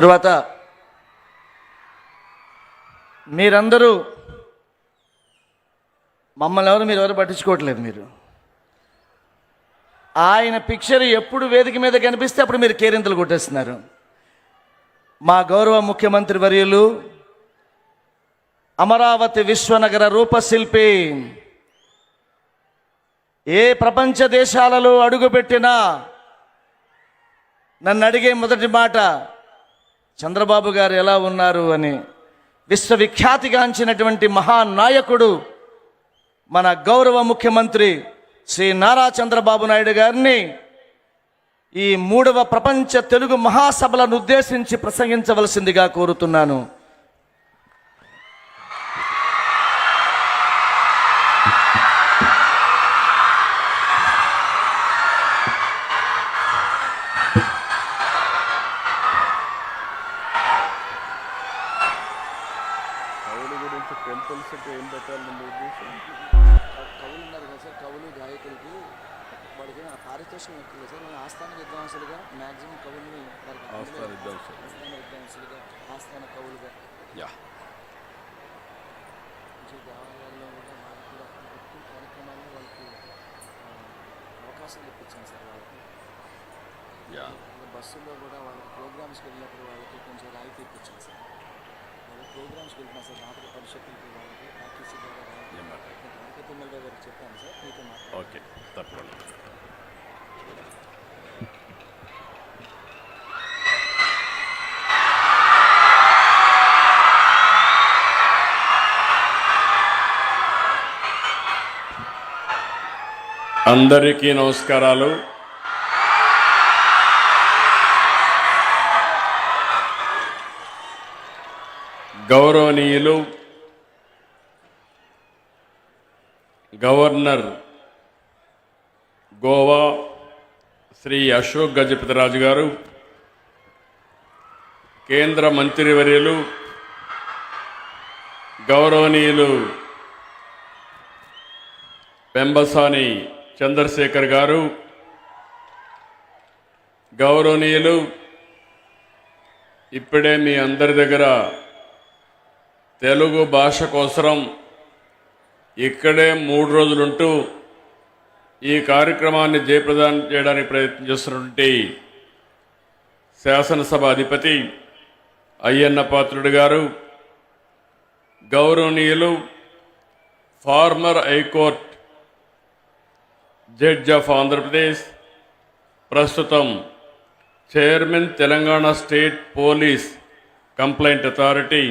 తరువాత మీరందరూ మమ్మల్ని మీరు ఎవరు పట్టించుకోవట్లేదు. మీరు ఆయన పిక్చర్ ఎప్పుడు వేదిక మీద కనిపిస్తే అప్పుడు మీరు కేరింతలు కొట్టేస్తున్నారు. మా గౌరవ ముఖ్యమంత్రి వర్యులు, అమరావతి విశ్వనగర రూపశిల్పి, ఏ ప్రపంచ దేశాలలో అడుగుపెట్టినా నన్ను అడిగే మొదటి మాట చంద్రబాబు గారు ఎలా ఉన్నారు అని. విశ్వవిఖ్యాతిగాంచినటువంటి మహానాయకుడు మన గౌరవ ముఖ్యమంత్రి శ్రీ నారా చంద్రబాబు నాయుడు గారిని ఈ 3వ ప్రపంచ తెలుగు మహాసభలను ఉద్దేశించి ప్రసంగించవలసిందిగా కోరుతున్నాను. టెంపుల్స్కి ఏం పెట్టాలని ఉద్దేశం? కవులు ఉన్నారు కదా సార్, కవులు గాయకులకి వాడికి పారితోషికం ఎక్కువ సార్. మన ఆస్థాన విద్వాంసులుగా మ్యాక్సిమం కవుల్ని ఆస్థాన విద్వాంసులుగా ఆస్థాన కవులుగా దేవాలయాల్లో కూడా వాళ్ళకి కూడా ఎక్కువ కార్యక్రమాల్లో వాళ్ళకి అవకాశాలు ఇప్పించాను సార్. వాళ్ళకి బస్సుల్లో కూడా వాళ్ళకి ప్రోగ్రామ్స్కి వెళ్ళినప్పుడు వాళ్ళకి కొంచెం రాయితీ ఇప్పించాను సార్. ప్రోగ్రామ్స్కి వెళ్తున్నా సార్, నాటక పరిషత్తులకి వాళ్ళకి ఆర్టీసీ ద్వారా తిమ్మల గారికి చెప్పాను సార్. మీతో ఓకే, తప్పకుండా. అందరికీ నమస్కారాలు. గౌరవనీయులు గవర్నర్ గోవా శ్రీ అశోక్ గజపతిరాజు గారు, కేంద్ర మంత్రివర్యులు గౌరవనీయులు పెంబసాని చంద్రశేఖర్ గారు, గౌరవనీయులు ఇప్పుడే మీ అందరి దగ్గర తెలుగు భాష కోసం ఇక్కడే 3 రోజులుంటూ ఈ కార్యక్రమాన్ని జయప్రదం చేయడానికి ప్రయత్నం చేస్తున్నటువంటి శాసనసభ అధిపతి అయ్యన్న పాత్రుడు గారు, గౌరవనీయులు former high court judge of Andhra Pradesh, ప్రస్తుతం chairman Telangana state police complaint authority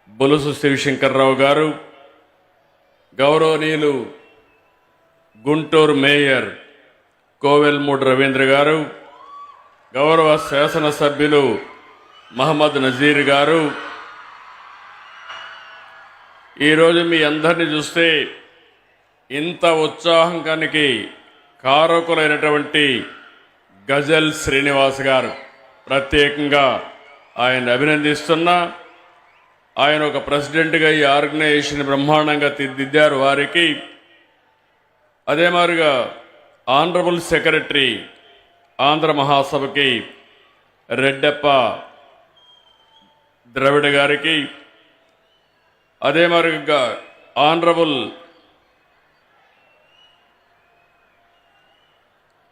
Bolusu Shivashankar Rao గారు, గౌరవనీయులు గుంటూరు మేయర్ కోవెల్మూడి రవీంద్ర గారు, గౌరవ శాసనసభ్యులు మహమ్మద్ నజీర్ గారు, ఈరోజు మీ అందరినీ చూస్తే ఇంత ఉత్సాహానికి కారకులైనటువంటి గజల్ శ్రీనివాస్ గారు, ప్రత్యేకంగా ఆయన అభినందిస్తున్నా. ఆయన ఒక ప్రెసిడెంట్గా ఈ ఆర్గనైజేషన్ బ్రహ్మాండంగా తీర్చిదిద్దారు. వారికి అదే మాదిరిగా ఆనరబుల్ సెక్రటరీ ఆంధ్ర మహాసభకి రెడ్డప్ప ద్రవిడ గారికి, అదే మాదిరిగా ఆనరబుల్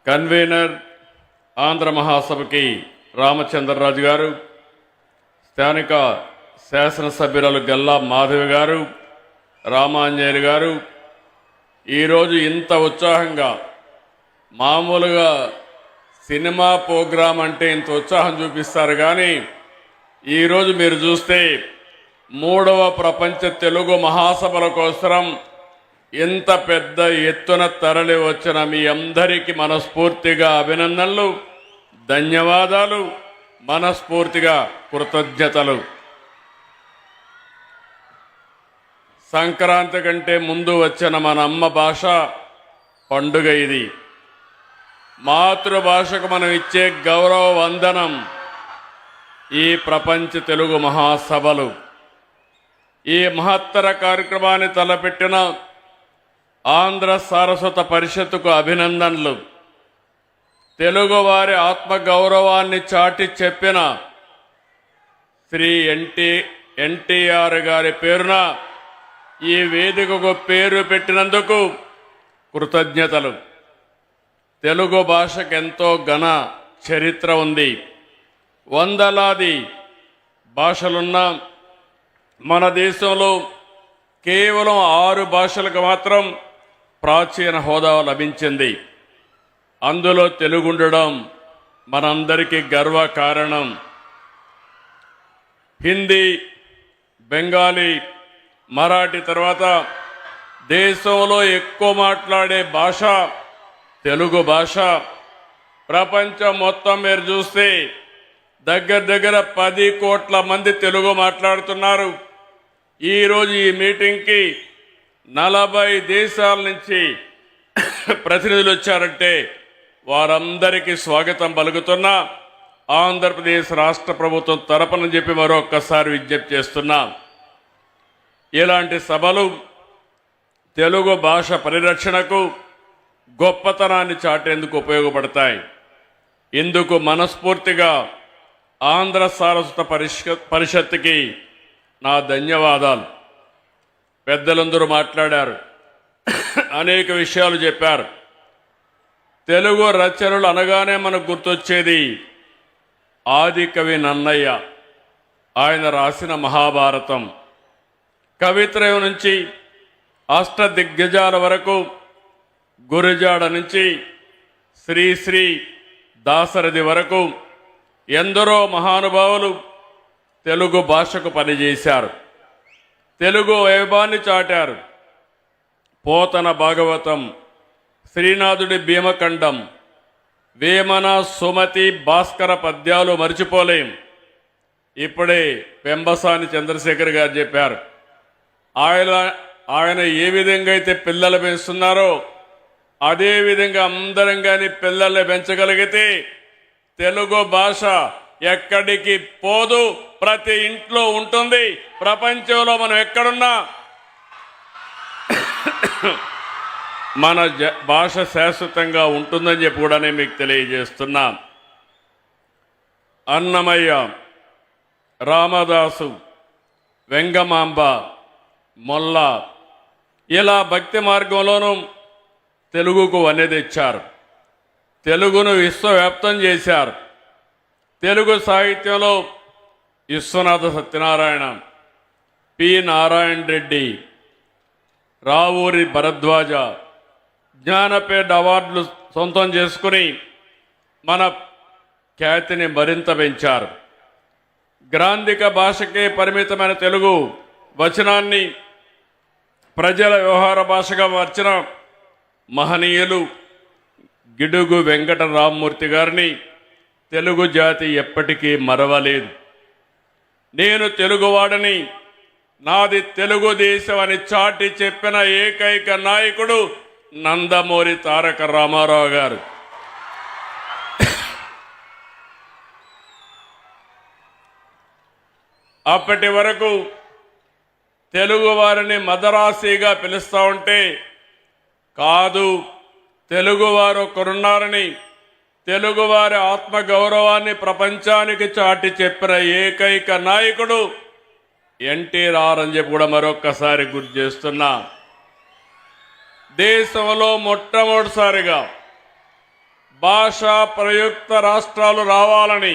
కన్వీనర్ ఆంధ్ర మహాసభకి రామచంద్రరాజు గారు, స్థానిక శాసనసభ్యురాలు గల్లా మాధవి గారు, రామాంజనేయులు గారు, ఈరోజు ఇంత ఉత్సాహంగా, మామూలుగా సినిమా ప్రోగ్రాం అంటే ఇంత ఉత్సాహం చూపిస్తారు, కానీ ఈరోజు మీరు చూస్తే 3వ ప్రపంచ తెలుగు మహాసభల కోసం ఇంత పెద్ద ఎత్తున తరలి వచ్చిన మీ అందరికీ మనస్ఫూర్తిగా అభినందనలు, ధన్యవాదాలు, మనస్ఫూర్తిగా కృతజ్ఞతలు. సంక్రాంతి కంటే ముందు వచ్చిన మన అమ్మ భాష పండుగ ఇది. మాతృభాషకు మనం ఇచ్చే గౌరవ వందనం ఈ ప్రపంచ తెలుగు మహాసభలు. ఈ మహత్తర కార్యక్రమాన్ని తలపెట్టిన ఆంధ్ర సారస్వత పరిషత్తుకు అభినందనలు. తెలుగువారి ఆత్మగౌరవాన్ని చాటి చెప్పిన శ్రీ ఎన్టీఆర్ గారి పేరున ఈ వేదికకు పేరు పెట్టినందుకు కృతజ్ఞతలు. తెలుగు భాషకు ఎంతో ఘన చరిత్ర ఉంది. వందలాది భాషలున్న మన దేశంలో కేవలం 6 భాషలకు మాత్రం ప్రాచీన హోదా లభించింది. అందులో తెలుగు ఉండడం మనందరికీ గర్వకారణం. హిందీ, బెంగాలీ, మరాఠీ తర్వాత దేశంలో ఎక్కువ మాట్లాడే భాష తెలుగు భాష. ప్రపంచం మొత్తం మీరు చూస్తే దగ్గర 10 కోట్ల మంది తెలుగు మాట్లాడుతున్నారు. ఈరోజు ఈ మీటింగ్కి 40 దేశాల నుంచి ప్రతినిధులు వచ్చారంటే వారందరికీ స్వాగతం పలుకుతున్నా. ఆంధ్రప్రదేశ్ రాష్ట్ర ప్రభుత్వం తరపున చెప్పి మరొక్కసారి విజ్ఞప్తి చేస్తున్నా. ఇలాంటి సభలు తెలుగు భాష పరిరక్షణకు గొప్పతనాన్ని చాటేందుకు ఉపయోగపడతాయి. ఇందుకు మనస్ఫూర్తిగా ఆంధ్ర సారస్వత పరిషత్తుకి నా ధన్యవాదాలు. పెద్దలందరూ మాట్లాడారు, అనేక విషయాలు చెప్పారు. తెలుగు రచనలు అనగానే మనకు గుర్తొచ్చేది ఆది కవి నన్నయ్య. ఆయన రాసిన మహాభారతం, కవిత్రయం నుంచి అష్టదిగ్గజాల వరకు, గురజాడ నుంచి శ్రీ దాశరథి వరకు ఎందరో మహానుభావులు తెలుగు భాషకు పనిచేశారు. తెలుగు వైభవాన్ని చాటారు. పోతన భాగవతం, శ్రీనాథుడి భీమఖండం, వేమన, సుమతి, భాస్కర పద్యాలు మర్చిపోలేం. ఇప్పుడే పెంబసాని చంద్రశేఖర్ గారు చెప్పారు, ఆయన ఏ విధంగా అయితే పిల్లలు పెంచుతున్నారో అదే విధంగా అందరం కానీ పిల్లల్ని పెంచగలిగితే తెలుగు భాష ఎక్కడికి పోదు, ప్రతి ఇంట్లో ఉంటుంది. ప్రపంచంలో మనం ఎక్కడున్నా మన భాష శాశ్వతంగా ఉంటుందని చెప్పి కూడా నేను మీకు తెలియజేస్తున్నా. అన్నమయ్య, రామదాసు, వెంగమాంబ, మొల్ల ఇలా భక్తి మార్గంలోనూ తెలుగుకు వన్నె తెచ్చారు. తెలుగును విశ్వవ్యాప్తం చేశారు. తెలుగు సాహిత్యంలో విశ్వనాథ సత్యనారాయణ, పి నారాయణ రెడ్డి, రావూరి భరద్వాజ జ్ఞానపీఠ అవార్డులు సొంతం చేసుకుని మన ఖ్యాతిని మరింత పెంచారు. గ్రాంధిక భాషకే పరిమితమైన తెలుగు వచనాన్ని ప్రజల వ్యవహార భాషగా మార్చిన మహనీయులు గిడుగు వెంకట రామ్మూర్తి గారిని తెలుగు జాతి ఎప్పటికీ మరవలేదు. నేను తెలుగువాడని, నాది తెలుగుదేశం అని చాటి చెప్పిన ఏకైక నాయకుడు నందమూరి తారక రామారావు గారు. అప్పటి వరకు తెలుగు వారిని మదరాసీగా పిలుస్తూ ఉంటే కాదు, తెలుగువారు ఒకరున్నారని, తెలుగువారి ఆత్మగౌరవాన్ని ప్రపంచానికి చాటి చెప్పిన ఏకైక నాయకుడు ఎన్టీఆర్ అని చెప్పి కూడా మరొక్కసారి గుర్తు చేస్తున్నా. దేశంలో మొట్టమొదటిసారిగా భాషా ప్రయుక్త రాష్ట్రాలు రావాలని,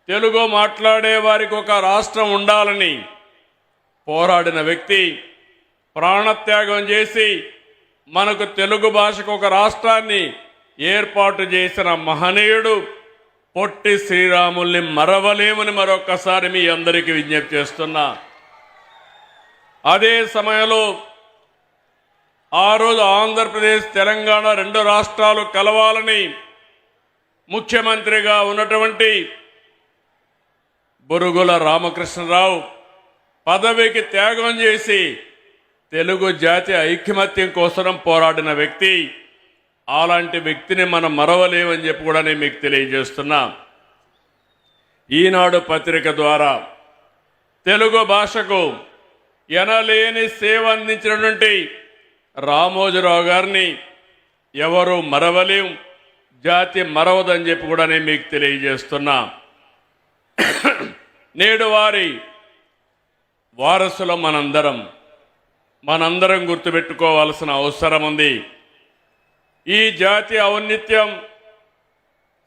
తెలుగు మాట్లాడే వారికి ఒక రాష్ట్రం ఉండాలని పోరాడిన వ్యక్తి, ప్రాణత్యాగం చేసి మనకు తెలుగు భాషకు ఒక రాష్ట్రాన్ని ఏర్పాటు చేసిన మహనీయుడు పొట్టి శ్రీరాముల్ని మరవలేమని మరొక్కసారి మీ అందరికీ విజ్ఞప్తి చేస్తున్నా. అదే సమయంలో ఆ రోజు ఆంధ్రప్రదేశ్, తెలంగాణ 2 రాష్ట్రాలు కలవాలని ముఖ్యమంత్రిగా ఉన్నటువంటి బురుగుల రామకృష్ణరావు పదవికి త్యాగం చేసి తెలుగు జాతి ఐకమత్యం కోసం పోరాడిన వ్యక్తి. అలాంటి వ్యక్తిని మనం మరవలేమని చెప్పి కూడా నేను మీకు తెలియజేస్తున్నా. ఈనాడు పత్రిక ద్వారా తెలుగు భాషకు ఎనలేని సేవ అందించినటువంటి రామోజీరావు గారిని ఎవరు మరవలేం, జాతి మరవదని చెప్పి కూడా నేను మీకు తెలియజేస్తున్నా. నేడు వారి వారసులం మనందరం గుర్తుపెట్టుకోవాల్సిన అవసరం ఉంది. ఈ జాతి ఔన్నత్యం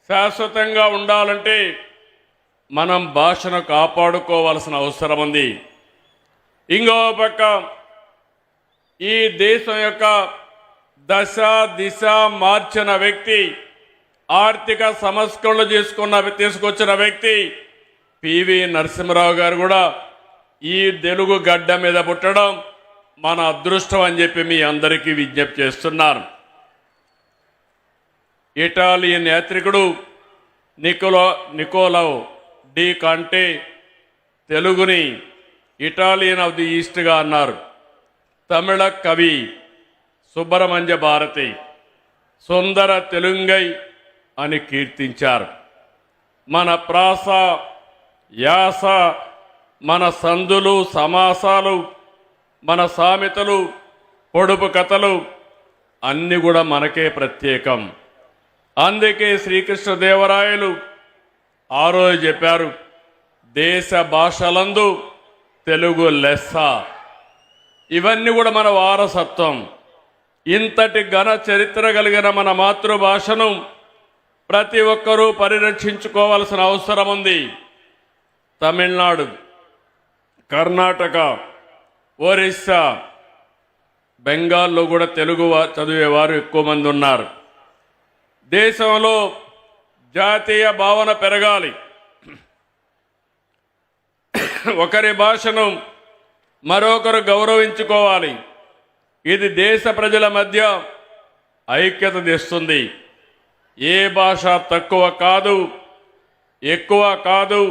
శాశ్వతంగా ఉండాలంటే మనం భాషను కాపాడుకోవాల్సిన అవసరం ఉంది. ఇంకో పక్క ఈ దేశం యొక్క దశ దిశ మార్చిన వ్యక్తి, ఆర్థిక సంస్కరణలు తీసుకొచ్చిన వ్యక్తి పివి నరసింహరావు గారు కూడా ఈ తెలుగు గడ్డ మీద పుట్టడం మన అదృష్టం అని చెప్పి మీ అందరికీ విజ్ఞప్తి చేస్తున్నాను. ఇటాలియన్ యాత్రికుడు నికోలో డి కాంటే తెలుగుని ఇటాలియన్ ఆఫ్ ది ఈస్ట్గా అన్నారు. తమిళ కవి సుబ్రహ్మణ్య భారతి సుందర తెలుంగై అని కీర్తించారు. మన ప్రాస యాస, మన సందులు సమాసాలు, మన సామెతలు, పొడుపు కథలు అన్నీ కూడా మనకే ప్రత్యేకం. అందుకే శ్రీకృష్ణదేవరాయలు ఆ రోజు చెప్పారు, దేశ భాషలందు తెలుగు లెస్స. ఇవన్నీ కూడా మన వారసత్వం. ఇంతటి ఘన చరిత్ర కలిగిన మన మాతృభాషను ప్రతి ఒక్కరూ పరిరక్షించుకోవాల్సిన అవసరం ఉంది. తమిళనాడు, కర్ణాటక, ఒరిస్సా, బెంగాల్లో కూడా తెలుగు చదివేవారు ఎక్కువ మంది ఉన్నారు. దేశంలో జాతీయ భావన పెరగాలి. ఒకరి భాషను మరొకరు గౌరవించుకోవాలి. ఇది దేశ ప్రజల మధ్య ఐక్యత తెస్తుంది. ఏ భాష తక్కువ కాదు, ఎక్కువ కాదు.